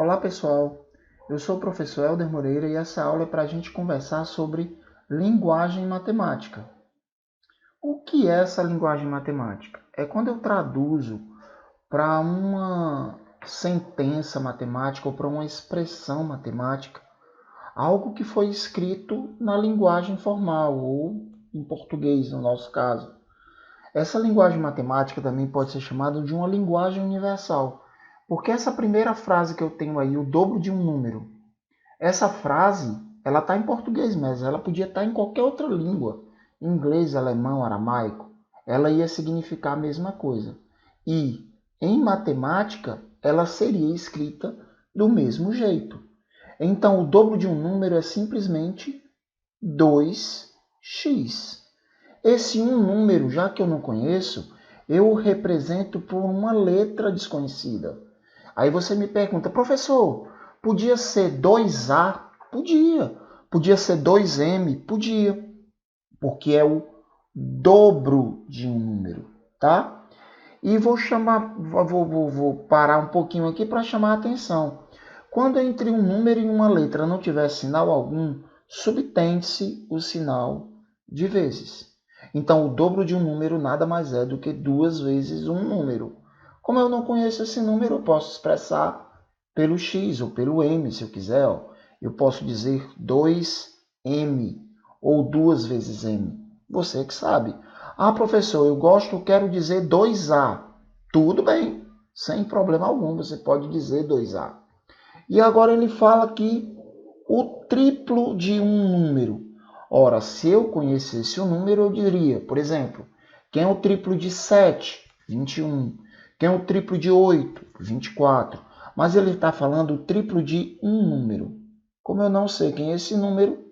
Olá pessoal, eu sou o professor Helder Moreira e essa aula é para a gente conversar sobre linguagem matemática. O que é essa linguagem matemática? É quando eu traduzo para uma sentença matemática ou para uma expressão matemática algo que foi escrito na linguagem formal ou em português, no nosso caso. Essa linguagem matemática também pode ser chamada de uma linguagem universal, porque essa primeira frase que eu tenho aí, o dobro de um número, essa frase, ela está em português mesmo, ela podia estar em qualquer outra língua, inglês, alemão, aramaico, ela ia significar a mesma coisa. E em matemática, ela seria escrita do mesmo jeito. Então, o dobro de um número é simplesmente 2x. Esse um número, já que eu não conheço, eu o represento por uma letra desconhecida. Aí você me pergunta, professor, podia ser 2A? Podia. Podia ser 2M? Podia. Porque é o dobro de um número, tá? E vou parar um pouquinho aqui para chamar a atenção. Quando entre um número e uma letra não tiver sinal algum, subtende-se o sinal de vezes. Então, o dobro de um número nada mais é do que 2 vezes um número. Como eu não conheço esse número, eu posso expressar pelo x ou pelo m, se eu quiser. Eu posso dizer 2m ou 2 vezes m. Você que sabe. Ah, professor, eu quero dizer 2a. Tudo bem, sem problema algum, você pode dizer 2a. E agora ele fala aqui o triplo de um número. Ora, se eu conhecesse o número, eu diria, por exemplo, quem é o triplo de 7? 21. Quem é o triplo de 8? 24. Mas ele está falando o triplo de um número. Como eu não sei quem é esse número,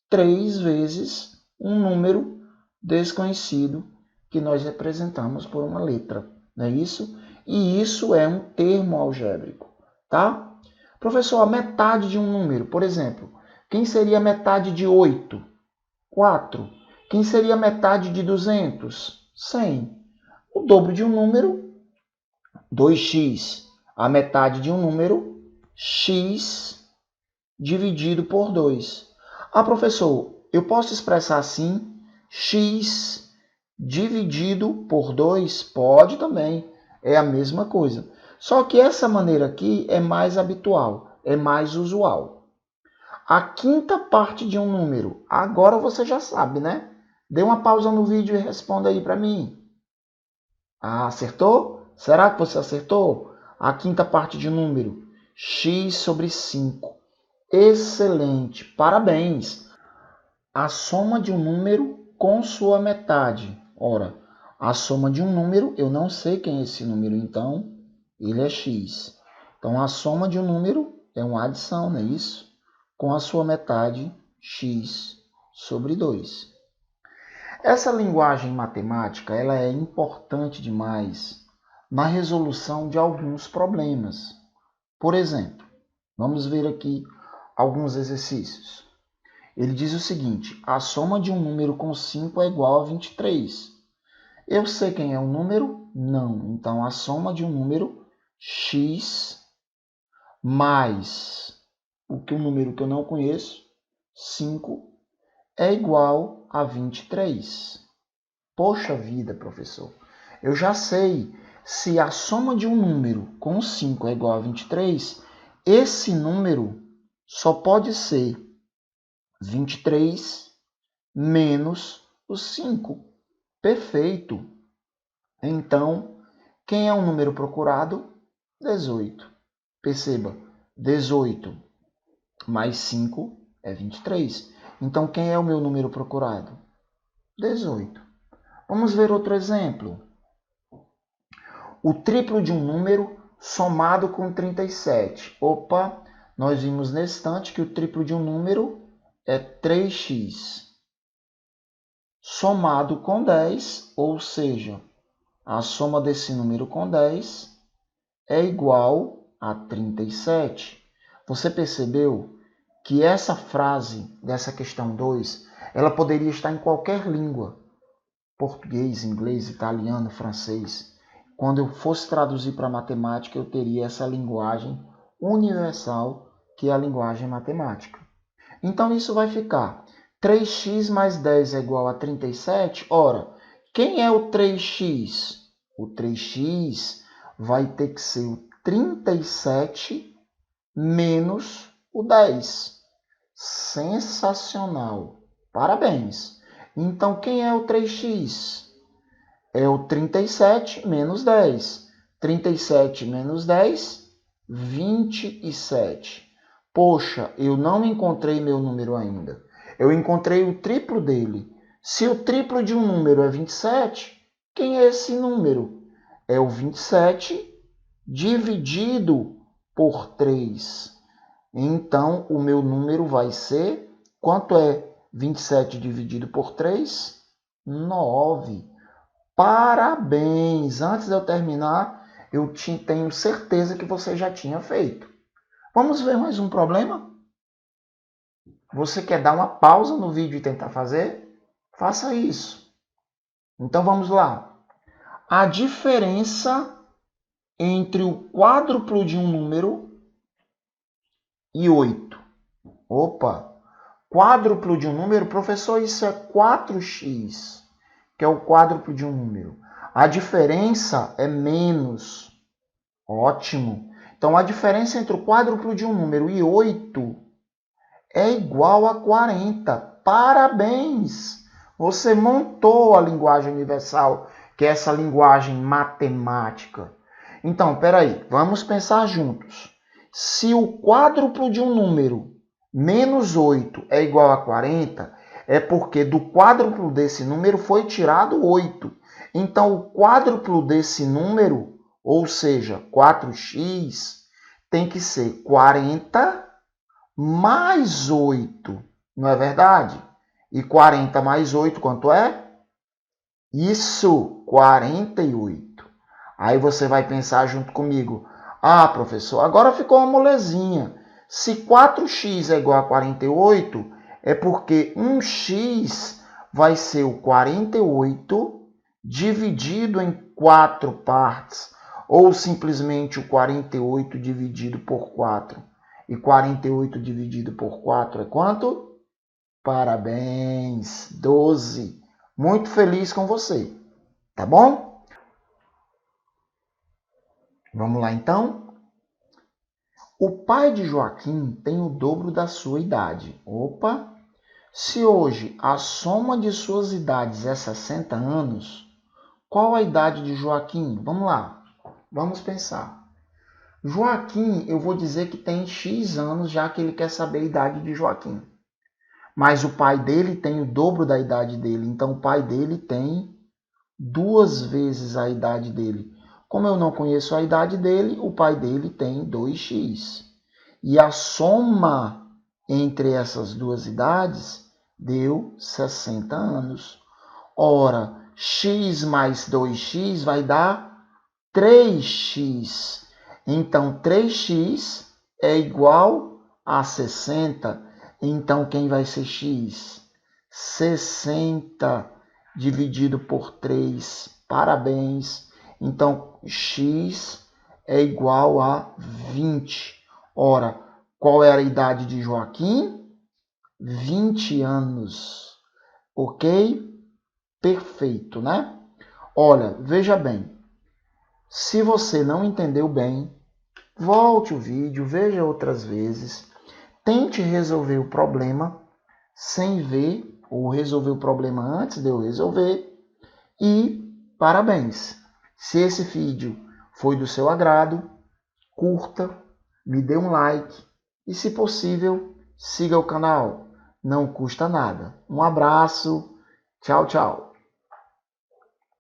3 vezes um número desconhecido que nós representamos por uma letra. Não é isso? E isso é um termo algébrico, tá? Professor, a metade de um número, por exemplo, quem seria a metade de 8? 4. Quem seria a metade de 200? 100. O dobro de um número, 2x. A metade de um número, x dividido por 2. Ah, professor, eu posso expressar assim, x dividido por 2? Pode também, é a mesma coisa. Só que essa maneira aqui é mais habitual, é mais usual. A quinta parte de um número, agora você já sabe, né? Dê uma pausa no vídeo e responda aí para mim. Ah, acertou? Será que você acertou? A quinta parte de um número, x sobre 5. Excelente, parabéns! A soma de um número com sua metade. Ora, a soma de um número, eu não sei quem é esse número, então ele é x. Então, a soma de um número é uma adição, não é isso? Com a sua metade, x sobre 2. Essa linguagem matemática ela é importante demais na resolução de alguns problemas. Por exemplo, vamos ver aqui alguns exercícios. Ele diz o seguinte, a soma de um número com 5 é igual a 23. Eu sei quem é o número? Não. Então, a soma de um número x mais o número que eu não conheço, 5, é igual a 23. Poxa vida, professor. Eu já sei, se a soma de um número com 5 é igual a 23, esse número só pode ser 23 menos o 5. Perfeito. Então, quem é o número procurado? 18. Perceba, 18 mais 5 é 23. Então, quem é o meu número procurado? 18. Vamos ver outro exemplo. O triplo de um número somado com 37. Opa, nós vimos nesse instante que o triplo de um número é 3x. Somado com 10, ou seja, a soma desse número com 10 é igual a 37. Você percebeu que essa frase dessa questão 2, ela poderia estar em qualquer língua, português, inglês, italiano, francês. Quando eu fosse traduzir para matemática, eu teria essa linguagem universal, que é a linguagem matemática. Então, isso vai ficar 3x mais 10 é igual a 37. Ora, quem é o 3x? O 3x vai ter que ser o 37 menos o 10. Sensacional! Parabéns! Então, quem é o 3x? É o 37 menos 10. 37 menos 10, 27. Poxa, eu não encontrei meu número ainda. Eu encontrei o triplo dele. Se o triplo de um número é 27, quem é esse número? É o 27 dividido por 3. Então, o meu número vai ser... Quanto é 27 dividido por 3? 9. Parabéns! Antes de eu terminar, eu tenho certeza que você já tinha feito. Vamos ver mais um problema? Você quer dar uma pausa no vídeo e tentar fazer? Faça isso. Então vamos lá. A diferença entre o quádruplo de um número e 8. Opa! Quádruplo de um número, professor, isso é 4x, que é o quádruplo de um número. A diferença é menos. Ótimo. Então, a diferença entre o quádruplo de um número e 8 é igual a 40. Parabéns! Você montou a linguagem universal, que é essa linguagem matemática. Então, peraí, vamos pensar juntos. Se o quádruplo de um número menos 8 é igual a 40, é porque do quádruplo desse número foi tirado 8. Então, o quádruplo desse número, ou seja, 4x, tem que ser 40 mais 8, não é verdade? E 40 mais 8, quanto é? Isso, 48. Aí você vai pensar junto comigo. Ah, professor, agora ficou uma molezinha. Se 4x é igual a 48, é porque 1x vai ser o 48 dividido em 4 partes, ou simplesmente o 48 dividido por 4. E 48 dividido por 4 é quanto? Parabéns! 12. Muito feliz com você. Tá bom? Vamos lá, então? O pai de Joaquim tem o dobro da sua idade. Opa! Se hoje a soma de suas idades é 60 anos, qual a idade de Joaquim? Vamos lá. Vamos pensar. Joaquim, eu vou dizer que tem X anos, já que ele quer saber a idade de Joaquim. Mas o pai dele tem o dobro da idade dele. Então, o pai dele tem 2 vezes a idade dele. Como eu não conheço a idade dele, o pai dele tem 2x. E a soma entre essas duas idades deu 60 anos. Ora, x mais 2x vai dar 3x. Então, 3x é igual a 60. Então, quem vai ser x? 60 dividido por 3. Parabéns. Então, x é igual a 20. Ora, qual era a idade de Joaquim? 20 anos. Ok? Perfeito, né? Olha, veja bem. Se você não entendeu bem, volte o vídeo, veja outras vezes. Tente resolver o problema sem ver, ou resolver o problema antes de eu resolver. E parabéns! Se esse vídeo foi do seu agrado, curta, me dê um like e, se possível, siga o canal. Não custa nada. Um abraço. Tchau, tchau.